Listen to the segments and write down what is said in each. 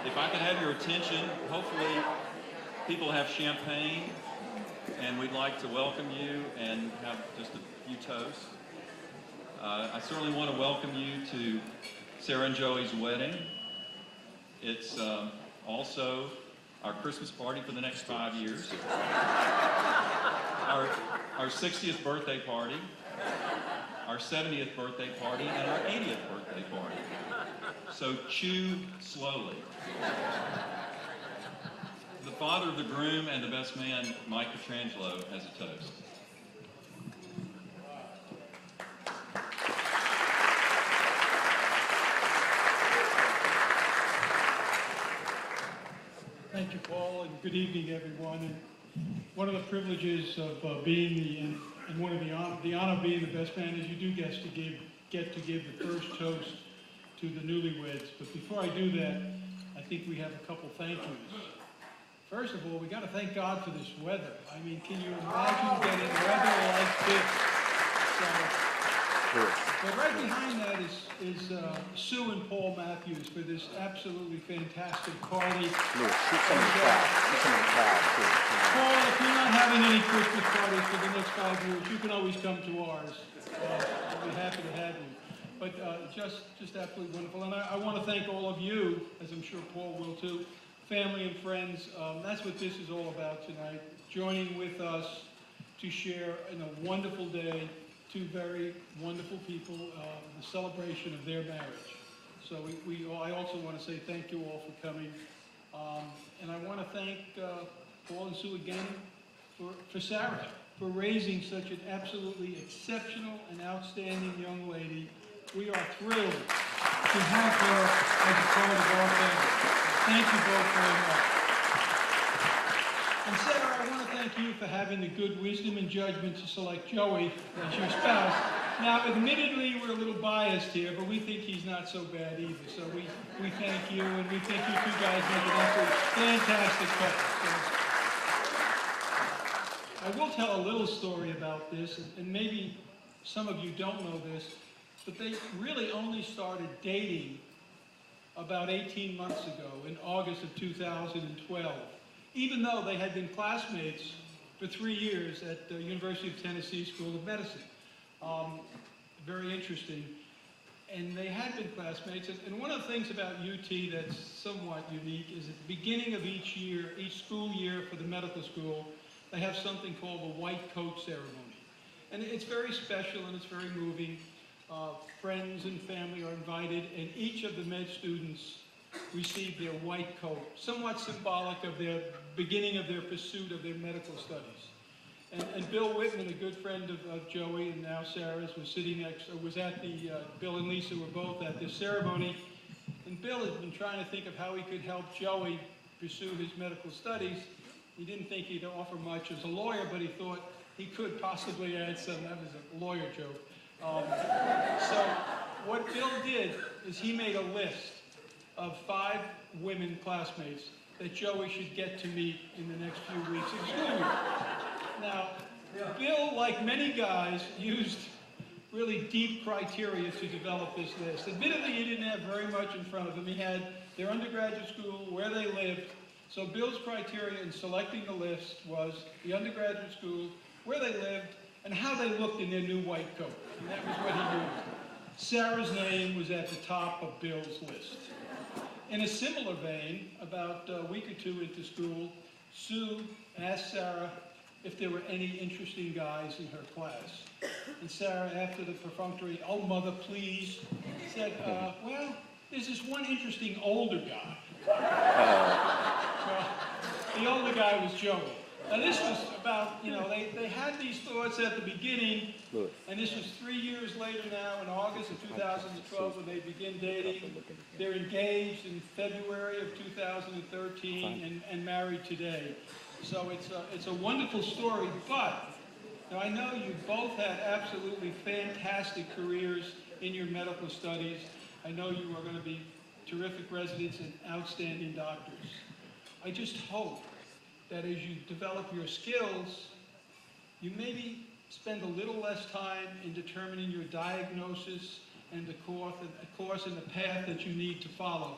If I could have your attention, hopefully people have champagne, and we'd like to welcome you and have just a few toasts. I certainly want to welcome you to Sarah and Joey's wedding. It's also our Christmas party for the next 5 years, our 60th birthday party, our 70th birthday party, and our 80th birthday party. So chew slowly. The father of the groom and the best man, Mike Petrangelo, has a toast. Thank you, Paul, and good evening, everyone. And one of the privileges of being and one of the honor of being the best man is you do get to give the first toast to the newlyweds. But before I do that, I think we have a couple thank yous. First of all, we got to thank God for this weather. I mean, can you imagine getting weather like this? But right behind that is Sue and Paul Matthews for this absolutely fantastic party. Paul, Paul, if you're not having any Christmas parties for the next 5 years, you can always come to ours. We'll be happy to have you. But just absolutely wonderful. And I want to thank all of you, as I'm sure Paul will too, family and friends. That's what this is all about tonight, joining with us to share in a wonderful day, two very wonderful people, the celebration of their marriage. So I also want to say thank you all for coming. And I want to thank Paul and Sue again for Sarah, for raising such an absolutely exceptional and outstanding young lady. We are thrilled to have her as a part of our family. Thank you both very much. And Sarah, I want to thank you for having the good wisdom and judgment to select Joey as your spouse. Now, admittedly, we're a little biased here, but we think he's not so bad either. So we thank you, and we think you two guys make an absolutely fantastic couple. So, I will tell a little story about this, and maybe some of you don't know this, but they really only started dating about 18 months ago, in August of 2012, even though they had been classmates for 3 years at the University of Tennessee School of Medicine. Very interesting. And they had been classmates. And one of the things about UT that's somewhat unique is at the beginning of each year, each school year for the medical school, they have something called the white coat ceremony. And it's very special and it's very moving. Friends and family are invited, and each of the med students receive their white coat, somewhat symbolic of their beginning of their pursuit of their medical studies. And Bill Whitman, a good friend of Joey and now Sarah's, was at the, Bill and Lisa were both at this ceremony. And Bill had been trying to think of how he could help Joey pursue his medical studies. He didn't think he'd offer much as a lawyer, but he thought he could possibly add some. That was a lawyer joke. So what Bill did is he made a list of 5 women classmates that Joey should get to meet in the next few weeks in school year. Now, Bill, like many guys, used really deep criteria to develop this list. Admittedly, he didn't have very much in front of him. He had their undergraduate school, where they lived. So Bill's criteria in selecting the list was the undergraduate school, where they lived, and how they looked in their new white coat. And that was what he used. Sarah's name was at the top of Bill's list. In a similar vein, about a week or 2 into school, Sue asked Sarah if there were any interesting guys in her class. And Sarah, after the perfunctory, "Oh, mother, please," said, well, there's this one interesting older guy. Well, the older guy was Joey. Now this was about, they had these thoughts at the beginning, and this was 3 years later now, in August of 2012, when they begin dating. They're engaged in February of 2013 and married today. So it's a wonderful story, but now I know you both had absolutely fantastic careers in your medical studies. I know you are going to be terrific residents and outstanding doctors. I just hope that as you develop your skills, you maybe spend a little less time in determining your diagnosis and the course and the path that you need to follow.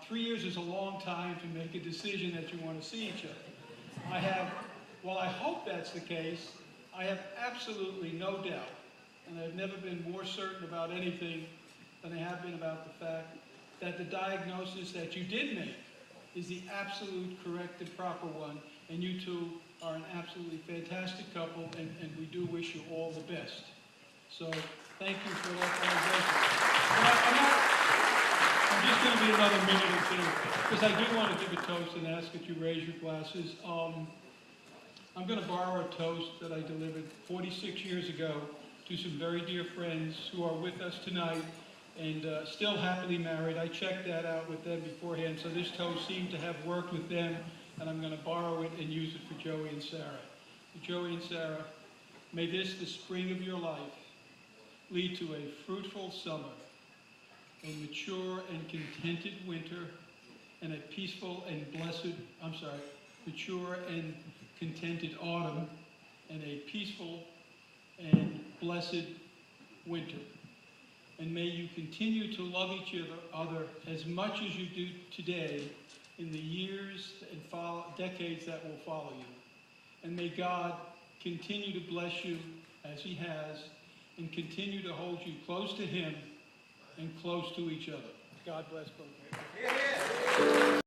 3 years is a long time to make a decision that you want to see each other. While I hope that's the case, I have absolutely no doubt, and I've never been more certain about anything than I have been about the fact that the diagnosis that you did make is the absolute correct and proper one, and you two are an absolutely fantastic couple, and we do wish you all the best. So, thank you for that conversation. I'm just going to be another minute or two, because I do want to give a toast and ask that you raise your glasses. I'm going to borrow a toast that I delivered 46 years ago to some very dear friends who are with us tonight and still happily married. I checked that out with them beforehand, so this toast seemed to have worked with them, and I'm going to borrow it and use it for Joey and Sarah. Joey and Sarah, may this, the spring of your life, lead to a fruitful summer, a mature and contented winter, and a peaceful and mature and contented autumn, and a peaceful and blessed winter. And may you continue to love each other as much as you do today in the years and decades that will follow you. And may God continue to bless you as he has, and continue to hold you close to him and close to each other. God bless both of you.